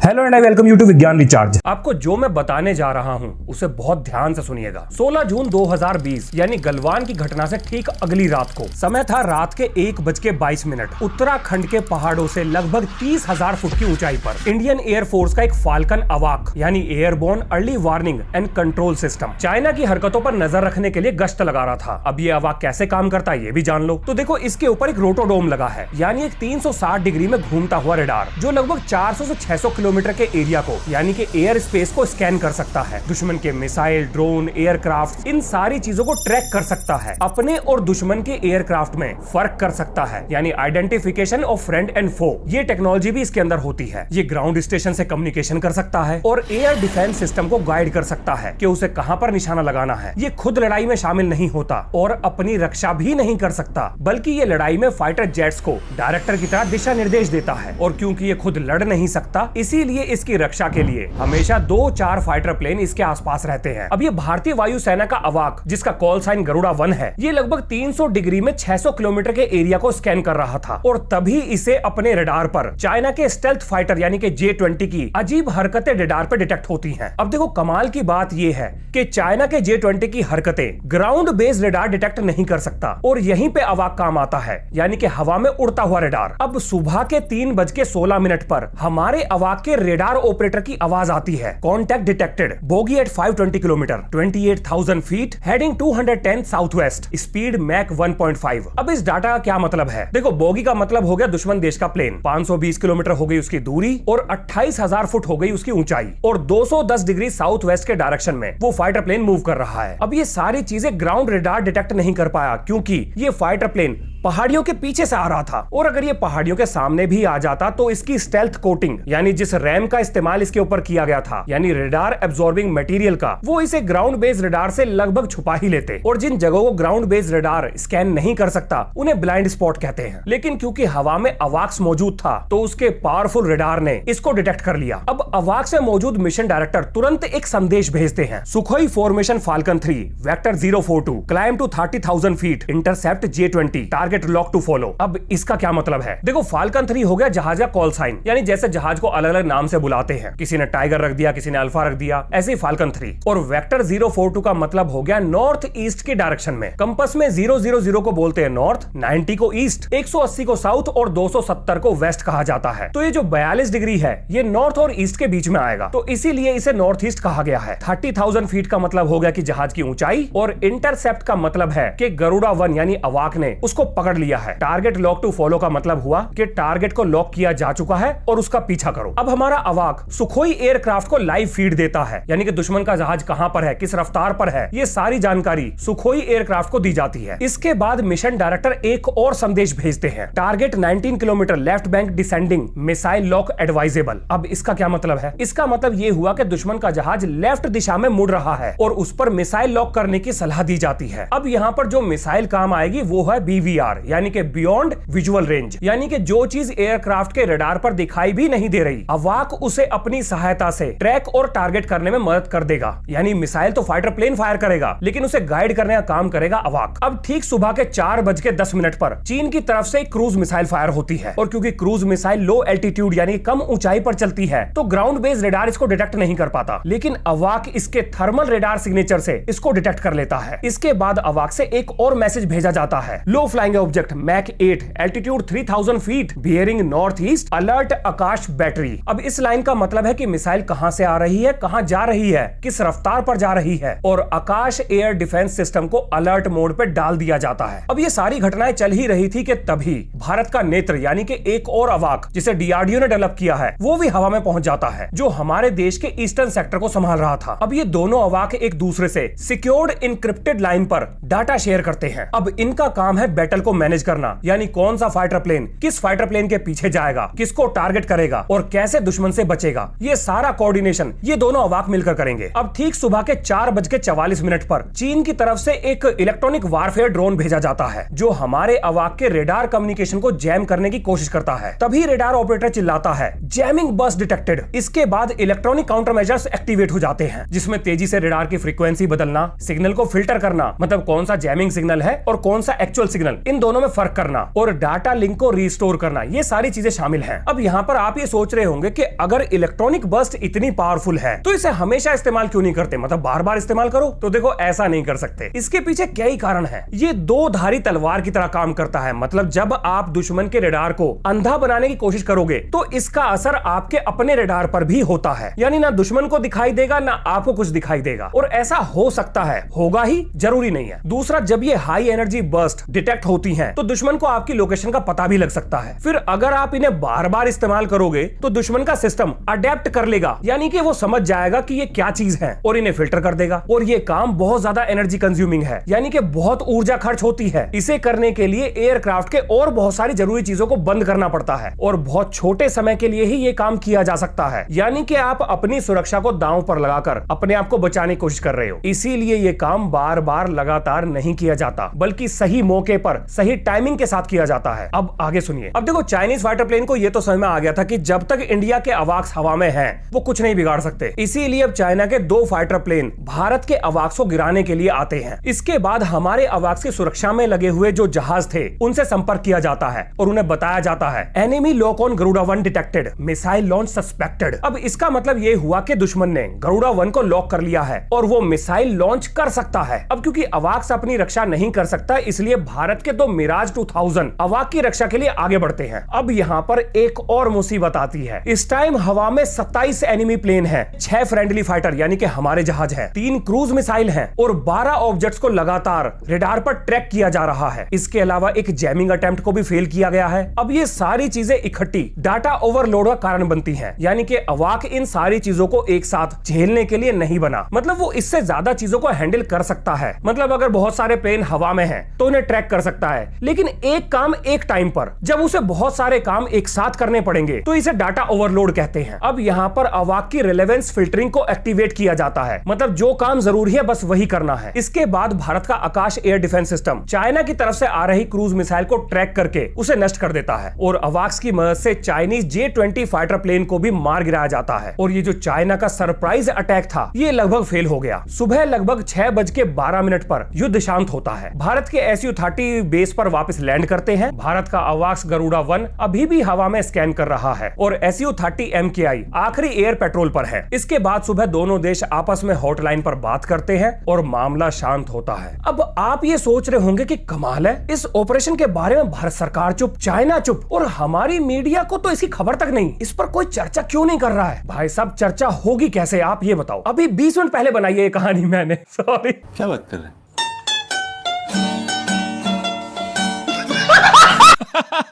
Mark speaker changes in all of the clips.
Speaker 1: Hello and I welcome you to Vigyan recharge. आपको जो मैं बताने जा रहा हूं उसे बहुत ध्यान से सुनिएगा। 16 जून 2020 यानी गलवान की घटना से ठीक अगली रात को, समय था रात के 1:22, उत्तराखंड के पहाड़ों से लगभग 30,000 फुट की ऊंचाई पर इंडियन एयरफोर्स का एक फाल्कन अवाक यानी airborne early warning and control system China की हरकतों पर नजर रखने के लिए गश्त लगा रहा था। अब ये अवाक कैसे काम करता है ये भी जान लो। तो देखो, इसके ऊपर एक रोटोडोम लगा है, यानी एक 360 डिग्री में घूमता हुआ रेडार जो लगभग 400 से 600 किलोमीटर के एरिया को यानी कि एयर स्पेस को स्कैन कर सकता है। दुश्मन के मिसाइल, ड्रोन, एयरक्राफ्ट, इन सारी चीजों को ट्रैक कर सकता है। अपने और दुश्मन के एयरक्राफ्ट में फर्क कर सकता है, यानी आइडेंटिफिकेशन ऑफ फ्रेंड एंड फो। ये टेक्नोलॉजी भी इसके अंदर होती है। ये ग्राउंड स्टेशन से कम्युनिकेशन कर सकता है और एयर डिफेंस सिस्टम को गाइड कर सकता है कि उसे कहां पर निशाना लगाना है। ये खुद लड़ाई में शामिल नहीं होता और अपनी रक्षा भी नहीं कर सकता, बल्कि ये लड़ाई में फाइटर जेट्स को डायरेक्टर की तरह दिशा निर्देश देता है। और क्योंकि ये खुद लड़ नहीं सकता, इसीलिए इसकी रक्षा के लिए हमेशा 2-4 फाइटर प्लेन इसके आसपास रहते हैं। अब ये भारतीय वायुसेना का अवाक, जिसका कॉल साइन गरुड़ा 1 है, ये लगभग 300 डिग्री में 600 किलोमीटर के एरिया को स्कैन कर रहा था और तभी इसे अपने रडार पर चाइना के स्टेल्थ फाइटर यानी कि J-20 की अजीब हरकतें रडार पर डिटेक्ट होती हैं। अब देखो, कमाल की बात यह है कि चाइना के J-20 की हरकतें ग्राउंड बेस्ड रडार डिटेक्ट नहीं कर सकता और यहीं पे अवाक काम आता है, यानी कि हवा में उड़ता हुआ रडार। अब सुबह के 3:16 पर हमारे अवाक के रेडार ऑपरेटर की आवाज आती है, contact detected, bogey at 520 kilometre, 28,000 feet, heading 210 south west, speed mach 1.5। अब इस डाटा का क्या मतलब है? देखो, बोगी का मतलब हो गया दुश्मन देश का प्लेन, 520 किलोमीटर हो गई उसकी दूरी और 28,000 फुट हो गई उसकी ऊंचाई और 210 डिग्री साउथ वेस्ट के डायरेक्शन में वो फाइटर प्लेन मूव कर रहा है। अब ये सारी चीजें ग्राउंड रेडार डिटेक्ट नहीं कर पाया क्योंकि ये फाइटर प्लेन पहाड़ियों के पीछे से आ रहा था और अगर ये पहाड़ियों के सामने भी आ जाता तो इसकी स्टेल्थ कोटिंग यानी जिस रैम का इस्तेमाल इसके ऊपर किया गया था, यानी रेडार एब्जॉर्बिंग मटेरियल का, वो इसे ग्राउंड बेस्ड रेडार से लगभग छुपा ही लेते। और जिन जगहों को ग्राउंड बेस्ड रेडार स्कैन नहीं कर सकता उन्हें ब्लाइंड स्पॉट कहते हैं। लेकिन क्योंकि हवा में अवाक्स मौजूद था तो उसके पावरफुल रेडार ने इसको डिटेक्ट कर लिया। अब अवाक से मौजूद मिशन डायरेक्टर तुरंत एक संदेश भेजते हैं, Sukhoi formation falcon 3 vector 042 climb to 30,000 feet, intercept J-20, target lock to follow. अब इसका क्या मतलब है? देखो, फाल्कन 3 हो गया जहाज का कॉल साइन, यानी जैसे जहाज को अलग अलग नाम से बुलाते हैं, किसी ने टाइगर रख दिया, किसी ने अल्फा रख दिया, ऐसे ही फाल्कन 3। और वेक्टर 042 का मतलब हो गया नॉर्थ ईस्ट के डायरेक्शन में। कंपास में 000 को बोलते हैं नॉर्थ, 90 को ईस्ट, 180 को साउथ और 270 को वेस्ट कहा जाता है। तो ये जो 42 डिग्री है ये नॉर्थ और ईस्ट के बीच में आएगा, तो इसीलिए इसे नॉर्थ ईस्ट कहा गया है। 30,000 फीट का मतलब हो गया कि जहाज की ऊंचाई और इंटरसेप्ट का मतलब है कि गरुड़ा 1 यानी अवाक ने उसको पकड़ लिया है। टारगेट लॉक टू फॉलो का मतलब हुआ कि टारगेट को लॉक किया जा चुका है और उसका पीछा करो। अब हमारा अवाक सुखोई एयरक्राफ्ट को लाइव फीड देता है, यानी कि दुश्मन का जहाज कहां पर है, किस रफ्तार पर है, ये सारी जानकारी सुखोई एयरक्राफ्ट को दी जाती है। इसके बाद मिशन डायरेक्टर एक और संदेश भेजते हैं, target 19 kilometre left bank descending, missile lock advisable. अब इसका क्या मतलब है? इसका मतलब ये हुआ कि दुश्मन का जहाज लेफ्ट दिशा में मुड़ रहा है और उस पर मिसाइल लॉक करने की सलाह दी जाती है। अब यहाँ पर जो मिसाइल काम आएगी वो है BVR यानी कि बियॉन्ड विजुअल रेंज, यानी कि जो चीज एयरक्राफ्ट के रडार पर दिखाई भी नहीं दे रही, अवाक उसे अपनी सहायता से ट्रैक और टारगेट करने में मदद कर देगा। यानी मिसाइल तो फाइटर प्लेन फायर करेगा लेकिन उसे गाइड करने का काम करेगा अवाक। अब ठीक सुबह के 4:10 पर चीन की तरफ से क्रूज मिसाइल फायर होती है और क्योंकि क्रूज मिसाइल लो एल्टीट्यूड यानी कम ऊंचाई पर चलती है तो ग्राउंड बेस्ड रेडार इसको डिटेक्ट नहीं कर पाता, लेकिन अवाक इसके थर्मल रेडार सिग्नेचर से इसको डिटेक्ट कर लेता है। इसके बाद अवाक से एक और मैसेज भेजा जाता है, low flying object Mach 8, altitude 3000 feet, bearing north east, alert Akash battery. अब इस लाइन का मतलब है कि मिसाइल कहां से आ रही है, कहां जा रही है, किस रफ्तार पर जा रही है और आकाश एयर डिफेंस सिस्टम को अलर्ट मोड पे डाल दिया जाता है। अब ये सारी घटनाएं चल ही रही थी कि तभी भारत का नेत्र यानी कि एक और अवाक जिसे DRDO ने डेवलप किया है वो भी हवा में पहुंच जाता है, जो हमारे देश के ईस्टर्न सेक्टर को संभाल रहा था। अब ये दोनों अवाक एक दूसरे से सिक्योर्ड इनक्रिप्टेड लाइन पर डाटा शेयर करते हैं। अब इनका काम है बैटल को मैनेज करना, यानी कौन सा फाइटर प्लेन किस फाइटर प्लेन के पीछे जाएगा, किसको टारगेट करेगा और कैसे दुश्मन से बचेगा, ये सारा कोऑर्डिनेशन ये दोनों अवाक मिलकर करेंगे। अब ठीक सुबह के 4:44 पर चीन की तरफ से एक इलेक्ट्रॉनिक वारफेयर ड्रोन भेजा जाता है जो हमारे अवाक के रेडार कम्युनिकेशन को जैम करने की कोशिश करता है। तभी रेडार ऑपरेटर चिल्लाता है, जैमिंग बस डिटेक्टेड। इसके बाद इलेक्ट्रॉनिक काउंटर मेजर्स एक्टिवेट हो जाते हैं जिसमें तेजी से रेडार की फ्रीक्वेंसी बदलना, सिग्नल को फिल्टर करना, मतलब कौन सा जैमिंग सिग्नल है और कौन सा एक्चुअल सिग्नल, इन इन दोनों में फर्क करना और डाटा लिंक को रिस्टोर करना, ये सारी चीजें शामिल हैं। अब यहाँ पर आप ये सोच रहे होंगे कि अगर इलेक्ट्रॉनिक बर्स्ट इतनी पावरफुल है तो इसे हमेशा इस्तेमाल क्यों नहीं करते, मतलब बार बार इस्तेमाल करो। तो देखो ऐसा नहीं कर सकते, इसके पीछे कई कारण है। ये दो धारी तलवार की तरह काम करता है, मतलब जब आप दुश्मन के रडार को अंधा बनाने की कोशिश करोगे तो इसका असर आपके अपने रडार पर भी होता है, यानी ना दुश्मन को दिखाई देगा ना आपको कुछ दिखाई देगा। और ऐसा हो सकता है, होगा ही, जरूरी नहीं है। दूसरा, जब ये हाई एनर्जी बर्स्ट डिटेक्ट होती हैं तो दुश्मन को आपकी लोकेशन का पता भी लग सकता है। फिर अगर आप इन्हें बार बार इस्तेमाल करोगे तो दुश्मन का सिस्टम अडेप्ट कर लेगा, यानी कि वो समझ जाएगा कि ये क्या चीज है और इन्हें फिल्टर कर देगा। और ये काम बहुत ज्यादा एनर्जी कंज्यूमिंग है, यानी कि बहुत ऊर्जा खर्च होती है। इसे करने के लिए एयरक्राफ्ट के और बहुत सारी जरूरी चीजों को बंद करना पड़ता है और बहुत छोटे समय के लिए ही ये काम किया जा सकता है, यानी कि आप अपनी सुरक्षा को दांव पर लगाकर अपने आप को बचाने की कोशिश कर रहे हो। इसीलिए ये काम बार बार लगातार नहीं किया जाता, बल्कि सही मौके पर सही टाइमिंग के साथ किया जाता है। अब आगे सुनिए। अब देखो, चाइनीज फाइटर प्लेन को ये तो समझ में आ गया था कि जब तक इंडिया के अवाक्स हवा में हैं, वो कुछ नहीं बिगाड़ सकते। इसीलिए अब चाइना के 2 फाइटर प्लेन भारत के अवाक्स को गिराने के लिए आते हैं। इसके बाद हमारे अवाक्स की सुरक्षा में लगे हुए जो जहाज थे उनसे संपर्क किया जाता है और उन्हें बताया जाता है enemy lock on Garuda 1 detected, missile launch suspected. अब इसका मतलब ये हुआ कि दुश्मन ने गरुड़ा 1 को लॉक कर लिया है और वो मिसाइल लॉन्च कर सकता है। अब क्योंकि अवाक्स अपनी रक्षा नहीं कर सकता, इसलिए भारत के 2 मिराज 2000 अवाक की रक्षा के लिए आगे बढ़ते हैं। अब यहाँ पर एक और मुसीबत आती है। इस टाइम हवा में 27 एनिमी प्लेन हैं, 6 फ्रेंडली फाइटर यानी कि हमारे जहाज हैं, 3 क्रूज मिसाइल हैं और 12 ऑब्जेक्ट्स को लगातार रडार पर ट्रैक किया जा रहा है। इसके अलावा एक जैमिंग अटेम्प्ट को भी फेल किया गया है। अब ये सारी चीजें इकट्ठी डाटा ओवरलोड का कारण बनती हैं, यानी कि अवाक इन सारी चीजों को एक साथ झेलने के लिए नहीं बना, मतलब वो इससे ज्यादा चीजों को हैंडल कर सकता है। मतलब अगर बहुत सारे प्लेन हवा में हैं तो उन्हें ट्रैक कर सकता है, लेकिन एक काम एक टाइम पर जब उसे बहुत सारे काम एक साथ करने पड़ेंगे तो इसे डाटा ओवरलोड कहते हैं। अब यहाँ पर अवाक की रिलेवेंस फिल्टरिंग को एक्टिवेट किया जाता है, मतलब जो काम जरूरी है बस वही करना है। इसके बाद भारत का आकाश एयर डिफेंस सिस्टम चाइना की तरफ से आ रही क्रूज मिसाइल को ट्रैक करके उसे नष्ट कर देता है और अवाक्स की मदद से चाइनीज J-20 फाइटर प्लेन को भी मार गिराया जाता है। और ये जो चाइना का सरप्राइज अटैक था ये लगभग फेल हो गया। सुबह लगभग 6:12 पर युद्ध शांत होता है। भारत के Su-30 बेस पर वापस लैंड करते हैं। भारत का अवाक्स गरुड़ा 1 अभी भी हवा में स्कैन कर रहा है और Su-30 MKI आखिरी एयर पेट्रोल पर है। इसके बाद सुबह दोनों देश आपस में हॉटलाइन पर बात करते हैं और मामला शांत होता है। अब आप ये सोच रहे होंगे कि कमाल है, इस ऑपरेशन के बारे में भारत सरकार चुप, चाइना चुप और हमारी मीडिया को तो इसकी खबर तक नहीं। इस पर कोई चर्चा क्यों नहीं कर रहा है? भाई साहब, चर्चा होगी कैसे आप ये बताओ। अभी 20 मिनट पहले बनाई है ये कहानी मैंने, सॉरी।
Speaker 2: क्या बात कर रहे हैं?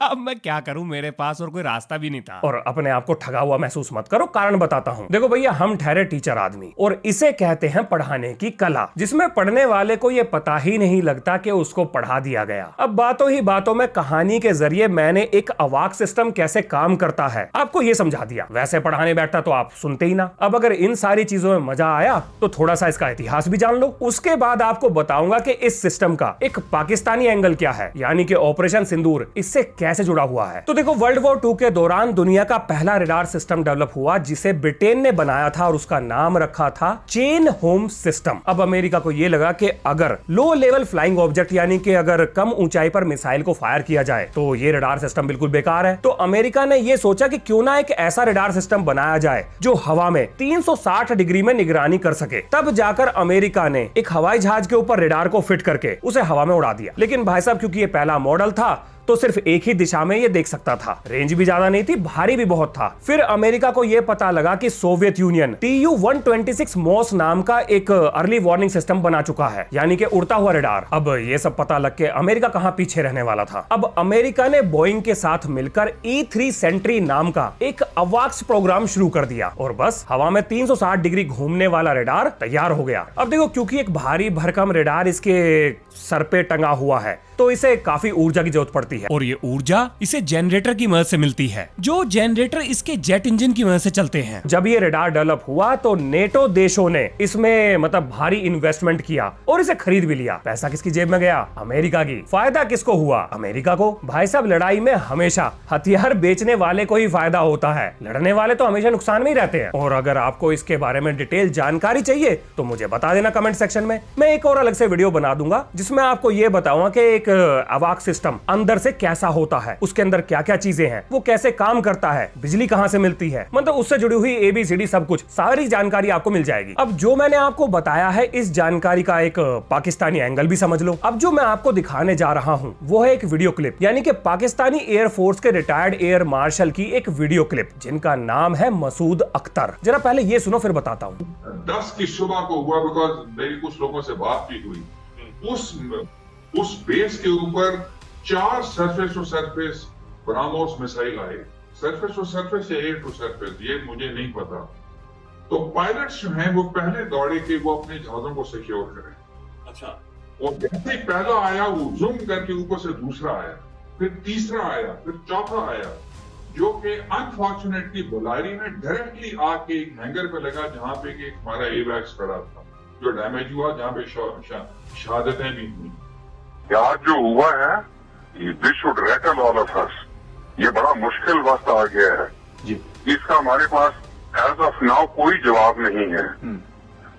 Speaker 1: अब मैं क्या करूं, मेरे पास और कोई रास्ता भी नहीं था। और अपने आप को ठगा हुआ महसूस मत करो, कारण बताता हूं। देखो भैया, हम ठहरे टीचर आदमी और इसे कहते हैं पढ़ाने की कला, जिसमें पढ़ने वाले को ये पता ही नहीं लगता कि उसको पढ़ा दिया गया। अब बातों ही बातों में कहानी के जरिए मैंने एक अवाक सिस्टम कैसे काम करता है आपको ये समझा दिया। वैसे पढ़ाने बैठता तो आप सुनते ही ना। अब अगर इन सारी चीजों में मजा आया तो थोड़ा सा इसका इतिहास भी जान लो। उसके बाद आपको बताऊंगा कि इस सिस्टम का एक पाकिस्तानी एंगल क्या है, यानी कि ऑपरेशन सिंदूर इससे कैसे जुड़ा हुआ है। तो देखो, वर्ल्ड वॉर 2 के दौरान दुनिया का पहला रडार सिस्टम डेवलप हुआ जिसे ब्रिटेन ने बनाया था और उसका नाम रखा था चेन होम सिस्टम। अब अमेरिका को यह लगा कि अगर लो लेवल फ्लाइंग ऑब्जेक्ट यानी कि अगर कम ऊंचाई पर मिसाइल को फायर किया जाए तो ये रडार सिस्टम बिल्कुल बेकार है। तो अमेरिका ने यह सोचा कि क्यों ना एक ऐसा रडार सिस्टम बनाया जाए जो हवा में 360 डिग्री में निगरानी कर सके। तब जाकर अमेरिका ने एक हवाई जहाज के ऊपर रडार को फिट करके उसे हवा में उड़ा दिया। लेकिन भाई साहब, क्योंकि ये पहला मॉडल था तो सिर्फ एक ही दिशा में ये देख सकता था। रेंज भी ज्यादा नहीं थी, भारी भी बहुत था। फिर अमेरिका को यह पता लगा कि सोवियत यूनियन Tu-126 मॉस नाम का एक अर्ली वार्निंग सिस्टम बना चुका है, यानी कि उड़ता हुआ रडार। अब ये सब पता लग के अमेरिका कहां पीछे रहने वाला था। अब अमेरिका ने बोइंग के साथ मिलकर E-3 सेंट्री नाम का एक अवाक्स प्रोग्राम शुरू कर दिया और बस हवा में 360 डिग्री घूमने वाला रडार तैयार हो गया। अब देखो, क्योंकि एक भारी भरकम रडार इसके सर पे टंगा हुआ है तो इसे काफी ऊर्जा की जरूरत पड़ती है और ये ऊर्जा इसे जनरेटर की मदद से मिलती है, जो जनरेटर इसके जेट इंजन की मदद से चलते हैं। जब ये रडार डेवलप हुआ तो नेटो देशों ने इसमें मतलब भारी इन्वेस्टमेंट किया और इसे खरीद भी लिया। पैसा किसकी जेब में गया? अमेरिका की। फायदा किसको हुआ? अमेरिका को। भाई साहब, लड़ाई में हमेशा हथियार बेचने वाले को ही फायदा होता है, लड़ने वाले तो हमेशा नुकसान में ही रहते हैं। और अगर आपको इसके बारे में डिटेल जानकारी चाहिए तो मुझे बता देना कमेंट सेक्शन में। मैं एक और अलग से वीडियो बना दूंगा जिसमें आपको ये बताऊंगा कि एक अवाक सिस्टम अंदर से कैसा होता है, उसके अंदर क्या क्या चीजें हैं, वो कैसे काम करता है, बिजली कहां से मिलती है, मतलब उससे जुड़ी हुई ABCD सब कुछ सारी जानकारी आपको मिल जाएगी। अब जो मैंने आपको बताया है इस जानकारी का एक पाकिस्तानी एंगल भी समझ लो। अब जो मैं आपको दिखाने जा रहा हूं वो है एक वीडियो क्लिप, यानी कि पाकिस्तानी एयरफोर्स के रिटायर्ड एयर मार्शल की एक वीडियो क्लिप जिनका नाम है मसूद अख्तर। जरा पहले ये सुनो फिर बताता हूँ।
Speaker 2: 10 की सुबह को हुआ, बिकॉज मेरी कुछ लोगों से बात भी हुई। उस बेस के ऊपर 4 surface to surface BrahMos missile आए। सरफेस टू सरफेस या एयर टू सरफेस ये मुझे नहीं पता। तो पायलट्स जो हैं वो पहले दौड़े कि वो अपने जहाजों को सिक्योर करें। अच्छा। और जैसे ही पहला आया वो जूम करके ऊपर से दूसरा आया, फिर तीसरा आया, फिर चौथा आया, जो कि अनफॉर्चुनेटली बुलारी में डायरेक्टली आके एक हैंगर पे लगा जहां पे कि हमारा एवैक्स खड़ा था, जो डैमेज हुआ, जहां पे शहादतें भी हुई।
Speaker 3: आज जो हुआ है this should rattle all of us. ये बड़ा मुश्किल वक्त आ गया है जी। इसका हमारे पास एज ऑफ नाउ कोई जवाब नहीं है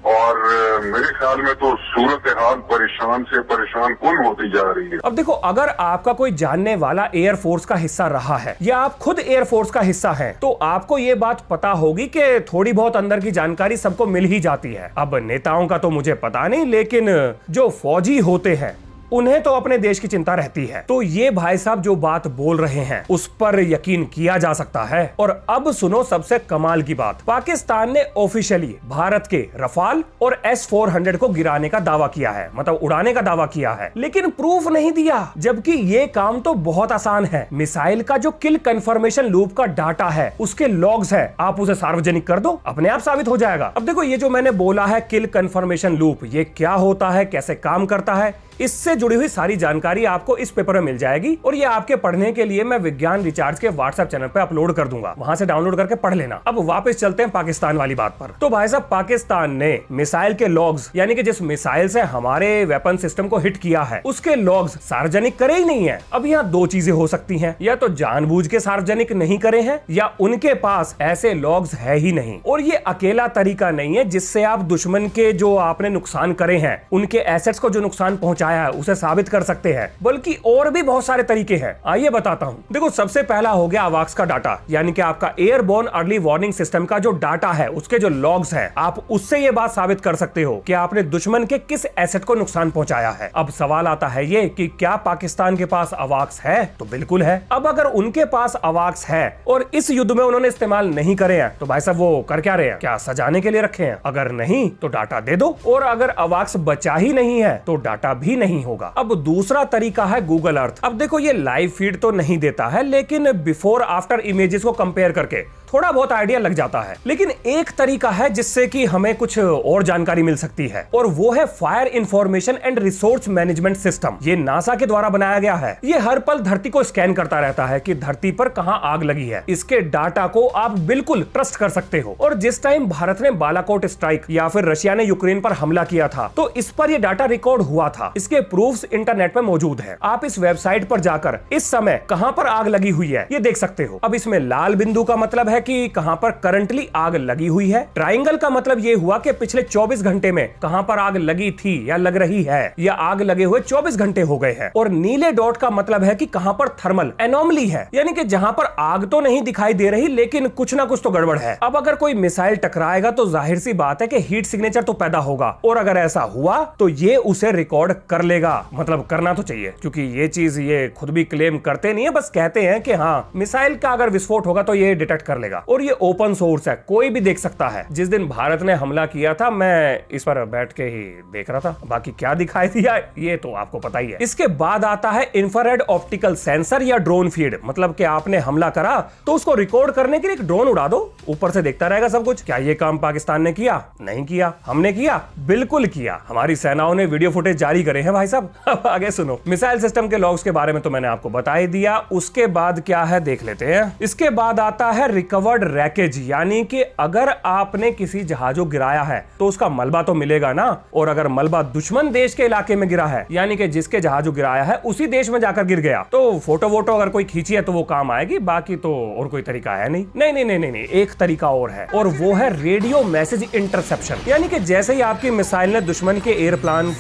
Speaker 3: और मेरे ख्याल में तो सूरत हाल परेशान से परेशान कुन होती जा रही है।
Speaker 1: अब देखो, अगर आपका कोई जानने वाला एयरफोर्स का हिस्सा रहा है या आप खुद एयरफोर्स का हिस्सा हैं, तो आपको ये बात पता होगी कि थोड़ी बहुत अंदर की जानकारी सबको मिल ही जाती है। अब नेताओं का तो मुझे पता नहीं, लेकिन जो फौजी होते हैं उन्हें तो अपने देश की चिंता रहती है। तो ये भाई साहब जो बात बोल रहे हैं उस पर यकीन किया जा सकता है। और अब सुनो सबसे कमाल की बात, पाकिस्तान ने ऑफिशियली भारत के रफाल और S-400 को गिराने का दावा किया है, मतलब उड़ाने का दावा किया है, लेकिन प्रूफ नहीं दिया। जबकि ये काम तो बहुत आसान है। मिसाइल का जो किल कंफर्मेशन लूप का डाटा है, उसके लॉग्स है, आप उसे सार्वजनिक कर दो, अपने आप साबित हो जाएगा। अब देखो, ये जो मैंने बोला है किल कंफर्मेशन लूप, ये क्या होता है, कैसे काम करता है, इससे जुड़ी हुई सारी जानकारी आपको इस पेपर में मिल जाएगी। और ये आपके पढ़ने के लिए मैं विज्ञान रिचार्ज के व्हाट्सएप चैनल पे अपलोड कर दूंगा, वहां से डाउनलोड करके पढ़ लेना। अब वापस चलते हैं पाकिस्तान वाली बात पर। तो भाई साहब, पाकिस्तान ने मिसाइल के लॉग्स, यानी कि जिस मिसाइल से हमारे वेपन सिस्टम को हिट किया है, उसके लॉग्स सार्वजनिक करे ही नहीं है। अब यहाँ दो चीजें हो सकती हैं, या तो जानबूझ के सार्वजनिक नहीं करे हैं, या उनके पास ऐसे लॉग्स है ही नहीं। और ये अकेला तरीका नहीं है जिससे आप दुश्मन के जो आपने नुकसान करे हैं, उनके एसेट्स को जो नुकसान पहुंचाया है उसे साबित कर सकते हैं, बल्कि और भी बहुत सारे तरीके हैं। आइए बताता हूं। देखो, सबसे पहला हो गया अवाक्स का डाटा, यानी कि आपका एयरबोर्न अर्ली वार्निंग सिस्टम का जो डाटा है, उसके जो लॉग्स हैं, आप उससे ये बात साबित कर सकते हो कि आपने दुश्मन के किस एसेट को नुकसान पहुंचाया है। अब सवाल आता है ये कि क्या पाकिस्तान के पास अवाक्स है? तो बिल्कुल है। अब अगर उनके पास अवाक्स है और इस युद्ध में उन्होंने इस्तेमाल नहीं करे हैं, तो भाई साहब वो कर क्या रहे हैं? क्या सजाने के लिए रखे हैं? अगर नहीं तो डाटा दे दो, और अगर अवाक्स बचा ही नहीं है तो डाटा भी नहीं होगा। अब दूसरा तरीका है गूगल अर्थ। अब देखो, ये लाइव फीड तो नहीं देता है, लेकिन बिफोर आफ्टर इमेजेस को कंपेयर करके थोड़ा बहुत आइडिया लग जाता है। लेकिन एक तरीका है जिससे कि हमें कुछ और जानकारी मिल सकती है, और वो है fire information and resource management system. ये नासा के द्वारा बनाया गया है। ये हर पल धरती को स्कैन करता रहता है कि धरती पर कहां आग लगी है। इसके डाटा को आप बिल्कुल ट्रस्ट कर सकते हो। और जिस टाइम भारत ने बालाकोट स्ट्राइक या फिर रशिया ने यूक्रेन पर हमला किया था, तो इस पर यह डाटा रिकॉर्ड हुआ था। इसके प्रूफ्स इंटरनेट पर मौजूद है। आप इस वेबसाइट पर जाकर इस समय कहां पर आग लगी हुई है ये देख सकते हो। अब इसमें लाल बिंदु का मतलब है कि कहां पर करंटली आग लगी हुई है। ट्रायंगल का मतलब ये हुआ कि पिछले 24 घंटे में कहां पर आग लगी थी या लग रही है, या आग लगे हुए 24 घंटे हो गए हैं। और नीले डॉट का मतलब है कि कहां पर थर्मल एनोमली है, यानी कि जहां पर आग तो नहीं दिखाई दे रही, लेकिन कुछ ना कुछ तो गड़बड़ है। अब अगर कोई मिसाइल टकराएगा तो जाहिर सी बात है कि हीट सिग्नेचर तो पैदा होगा, और अगर ऐसा हुआ तो ये उसे रिकॉर्ड कर लेगा। मतलब करना तो चाहिए, क्योंकि ये चीज ये खुद भी क्लेम करते नहीं है, बस कहते हैं कि हाँ, मिसाइल का अगर विस्फोट होगा तो ये डिटेक्ट कर लेगा। और ये ओपन सोर्स है, कोई भी देख सकता है। जिस दिन भारत ने हमला किया था, मैं इस पर बैठ के ही देख रहा था, बाकी क्या दिखाई दिया ये तो आपको पता ही है। इसके बाद आता है इंफ्रारेड ऑप्टिकल सेंसर या ड्रोन फीड। मतलब कि आपने हमला करा तो उसको रिकॉर्ड करने के लिए एक ड्रोन उड़ा दो, ऊपर से देखता रहेगा सब कुछ। क्या ये काम पाकिस्तान ने किया? नहीं किया। हमने किया? बिल्कुल किया। हमारी सेनाओं ने वीडियो फुटेज जारी करे हैं भाई साहब। अब आगे सुनो। मिसाइल सिस्टम के लॉग्स के बारे में तो मैंने आपको बता ही दिया। उसके बाद क्या है देख लेते हैं। इसके बाद आता है रिकवर अनकवर्ड रैकेज, यानी कि अगर आपने किसी जहाज को गिराया है तो उसका मलबा तो मिलेगा ना, और अगर मलबा दुश्मन देश के इलाके में गिरा है, यानी कि जिसके जहाज को गिराया है उसी देश में जाकर गिर गया, तो फोटो वोटो अगर कोई खींची है तो वो काम आएगी, बाकी तो और कोई तरीका है नहीं। नहीं नहीं नहीं नहीं, नहीं। एक तरीका और है, और वो है रेडियो मैसेज इंटरसेप्शन। यानी कि जैसे ही आपकी मिसाइल ने दुश्मन के एयरप्लेन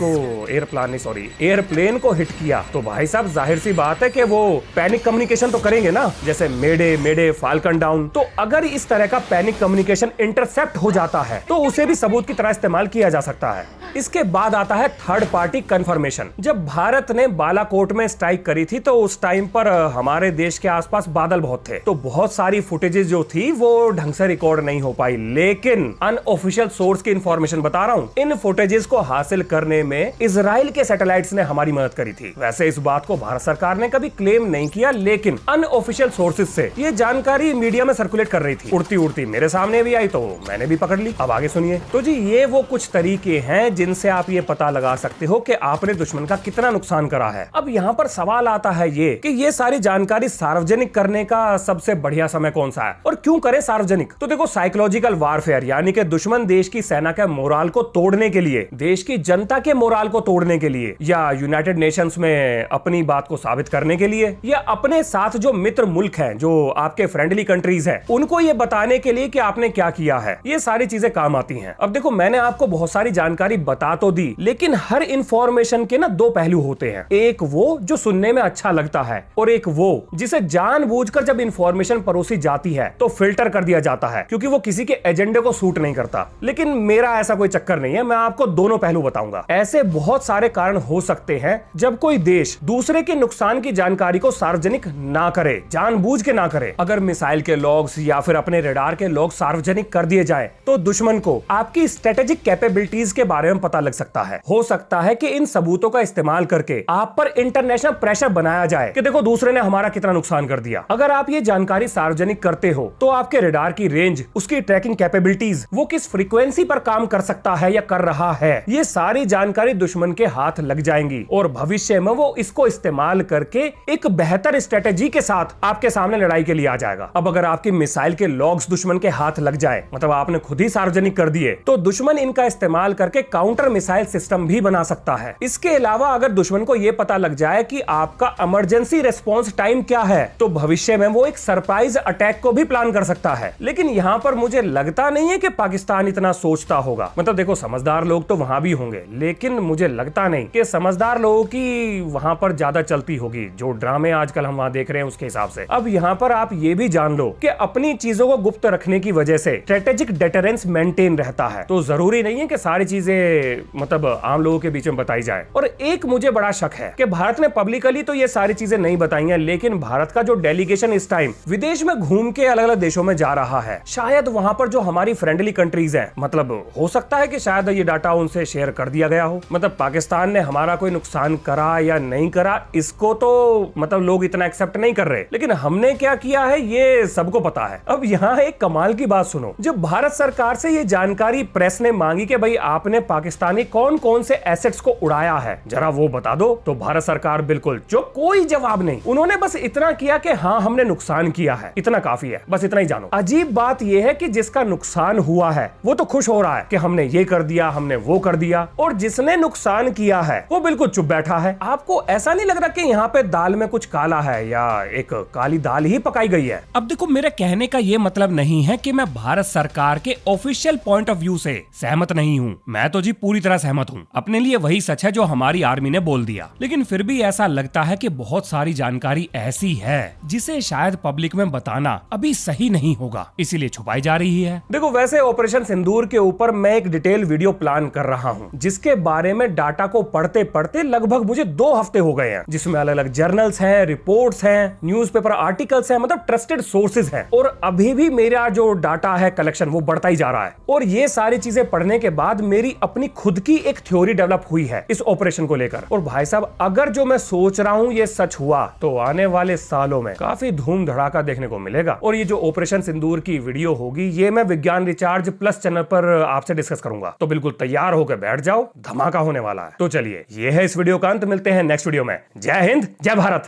Speaker 1: को हिट किया, तो भाई साहब जाहिर सी बात है कि वो पैनिक कम्युनिकेशन तो करेंगे ना, जैसे मेडे मेडे फाल्कन डाउन। तो अगर इस तरह का पैनिक कम्युनिकेशन इंटरसेप्ट हो जाता है तो उसे भी सबूत की तरह इस्तेमाल किया जा सकता है। इसके बाद आता है थर्ड पार्टी कंफर्मेशन। जब भारत ने बालाकोट में स्ट्राइक करी थी तो उस टाइम पर हमारे देश के आसपास बादल बहुत थे, तो बहुत सारी फुटेजेस जो थी वो ढंग से रिकॉर्ड नहीं हो पाई, लेकिन अनऑफिशियल सोर्स की इंफॉर्मेशन बता रहा हूं, इन फुटेजेस को हासिल करने में इजराइल के सैटेलाइट्स ने हमारी मदद करी थी। वैसे इस बात को भारत सरकार ने कभी क्लेम नहीं किया, लेकिन अनऑफिशियल सोर्सेज से ये जानकारी मीडिया में सर्कुलेट कर रही थी। उड़ती उड़ती मेरे सामने भी आई तो मैंने भी पकड़ ली। अब आगे सुनिए। तो जी ये वो कुछ तरीके हैं जिनसे आप ये पता लगा सकते हो कि आपने दुश्मन का कितना नुकसान करा है। अब यहाँ पर सवाल आता है ये कि ये सारी जानकारी सार्वजनिक करने का सबसे बढ़िया समय कौन सा है और क्यों करें सार्वजनिक? तो देखो, साइकोलॉजिकल वारफेयर, यानी कि दुश्मन देश की सेना के मोराल को तोड़ने के लिए, देश की जनता के मोराल को तोड़ने के लिए, या यूनाइटेड नेशंस में अपनी बात को साबित करने के लिए, या अपने साथ जो मित्र मुल्क हैं, जो आपके फ्रेंडली कंट्रीज हैं, उनको ये बताने के लिए कि आपने क्या किया है, ये सारी चीजें काम आती हैं। अब देखो, मैंने आपको बहुत सारी जानकारी बता तो दी, लेकिन हर इंफॉर्मेशन के ना दो पहलू होते हैं। एक वो जो सुनने में अच्छा लगता है, और एक वो जिसे जानबूझकर जब इंफॉर्मेशन परोसी जाती है तो फिल्टर कर दिया जाता है, क्योंकि वो किसी के एजेंडे को सूट नहीं करता। लेकिन मेरा ऐसा कोई चक्कर नहीं है, मैं आपको दोनों पहलू बताऊंगा। ऐसे बहुत सारे कारण हो सकते हैं जब कोई देश दूसरे के नुकसान की जानकारी को सार्वजनिक ना करे, जानबूझ के ना करे। अगर मिसाइल के लॉग्स या फिर अपने रडार के लॉग सार्वजनिक कर दिए जाए तो दुश्मन को आपकी स्ट्रेटेजिक कैपेबिलिटीज के बारे में पता लग सकता है। हो सकता है कि इन सबूतों का इस्तेमाल करके आप पर इंटरनेशनल प्रेशर बनाया जाए कि देखो दूसरे ने हमारा कितना नुकसान कर दिया। अगर आप ये जानकारी सार्वजनिक करते हो तो आपके रडार की रेंज, उसकी ट्रैकिंग कैपेबिलिटीज, वो किस फ्रीक्वेंसी पर काम कर सकता है या कर रहा है, ये सारी जानकारी दुश्मन के हाथ लग जाएंगी, और भविष्य में वो इसको इस्तेमाल करके एक बेहतर स्ट्रेटेजी के साथ आपके सामने लड़ाई के लिए आ जाएगा। अब अगर आपकी मिसाइल के लॉग्स दुश्मन के हाथ लग जाए, मतलब आपने खुद ही सार्वजनिक कर दिए, तो दुश्मन इनका इस्तेमाल करके काउंटर मिसाइल सिस्टम भी बना सकता है। इसके अलावा अगर दुश्मन को यह पता लग जाए कि आपका इमरजेंसी रिस्पांस टाइम क्या है, तो भविष्य में वो एक सरप्राइज अटैक को भी प्लान कर सकता है। लेकिन यहाँ पर मुझे लगता नहीं है कि पाकिस्तान इतना सोचता होगा। मतलब देखो, समझदार लोग तो वहां भी होंगे, लेकिन मुझे लगता नहीं कि समझदार लोगों की वहां पर ज्यादा चलती होगी, जो ड्रामे आजकल हम वहां देख रहे हैं उसके हिसाब से। अब यहाँ पर आप ये भी जान लो कि अपनी चीजों को गुप्त रखने की वजह से स्ट्रेटेजिक डेटरेंस मेंटेन रहता है, तो जरूरी नहीं है कि सारी चीजें मतलब आम लोगों के बीच में बताई जाए। और एक मुझे बड़ा शक है कि भारत ने पब्लिकली तो ये सारी चीजें नहीं बताई हैं, लेकिन भारत का जो डेलीगेशन इस टाइम विदेश में घूम के अलग अलग देशों में जा रहा है, शायद वहां पर जो हमारी फ्रेंडली कंट्रीज हैं, मतलब हो सकता है कि शायद ये डाटा उनसे शेयर कर दिया गया हो। मतलब पाकिस्तान ने हमारा कोई नुकसान करा या नहीं करा, इसको तो मतलब लोग इतना एक्सेप्ट नहीं कर रहे, लेकिन हमने क्या किया है ये सबको पता है। अब यहाँ एक कमाल की बात सुनो, जब भारत सरकार से ये जानकारी प्रेस ने मांगी कि भाई आपने पाकिस्तानी कौन कौन से एसेट्स को उड़ाया है, जरा वो बता दो, तो भारत सरकार बिल्कुल चुप, कोई जवाब नहीं। उन्होंने बस इतना किया कि हाँ हमने नुकसान किया है, इतना काफी है, बस इतना ही जानो। अजीब बात यह है कि जिसका नुकसान हुआ है वो तो खुश हो रहा है कि हमने ये कर दिया, हमने वो कर दिया, और जिसने नुकसान किया है वो बिल्कुल चुप बैठा है। आपको ऐसा नहीं लग रहा कि यहाँ पे दाल में कुछ काला है या एक काली दाल ही पकाई गई है?
Speaker 4: अब देखो, मेरे कहने का ये मतलब नहीं है कि मैं भारत सरकार के ऑफिशियल पॉइंट ऑफ व्यू से सहमत नहीं हूँ। मैं तो जी पूरी तरह सहमत हूँ, अपने लिए वही सच है जो हमारी आर्मी ने बोल दिया। लेकिन फिर भी ऐसा लगता है कि बहुत सारी जानकारी ऐसी है जिसे शायद पब्लिक में बताना अभी सही नहीं होगा, इसीलिए छुपाई जा रही है।
Speaker 1: देखो, वैसे ऑपरेशन सिंदूर के ऊपर मैं एक डिटेल वीडियो प्लान कर रहा हूँ, जिसके बारे में डाटा को पढ़ते पढ़ते लगभग मुझे 2 हफ्ते हो गए हैं, जिसमें अलग अलग जर्नल्स हैं, रिपोर्ट्स हैं, न्यूज़पेपर आर्टिकल्स हैं, मतलब ट्रस्टेड सोर्सेज हैं। और अभी भी मेरा जो डाटा है कलेक्शन वो बढ़ता ही जा रहा है। और ये सारी चीजें पढ़ने के बाद मेरी अपनी खुद की एक थ्योरी डेवलप हुई है इस ऑपरेशन को लेकर। और भाई साहब, अगर जो मैं सोच रहा हूँ ये सच हुआ तो आने वाले सालों में काफी धूम धड़ाका देखने को मिलेगा। और ये जो ऑपरेशन सिंदूर की वीडियो होगी ये मैं विज्ञान रिचार्ज प्लस चैनल पर आपसे डिस्कस करूंगा, तो बिल्कुल तैयार होकर बैठ जाओ, धमाका होने वाला है। तो चलिए, ये है इस वीडियो का अंत, मिलते हैं नेक्स्ट वीडियो में। जय हिंद, जय भारत।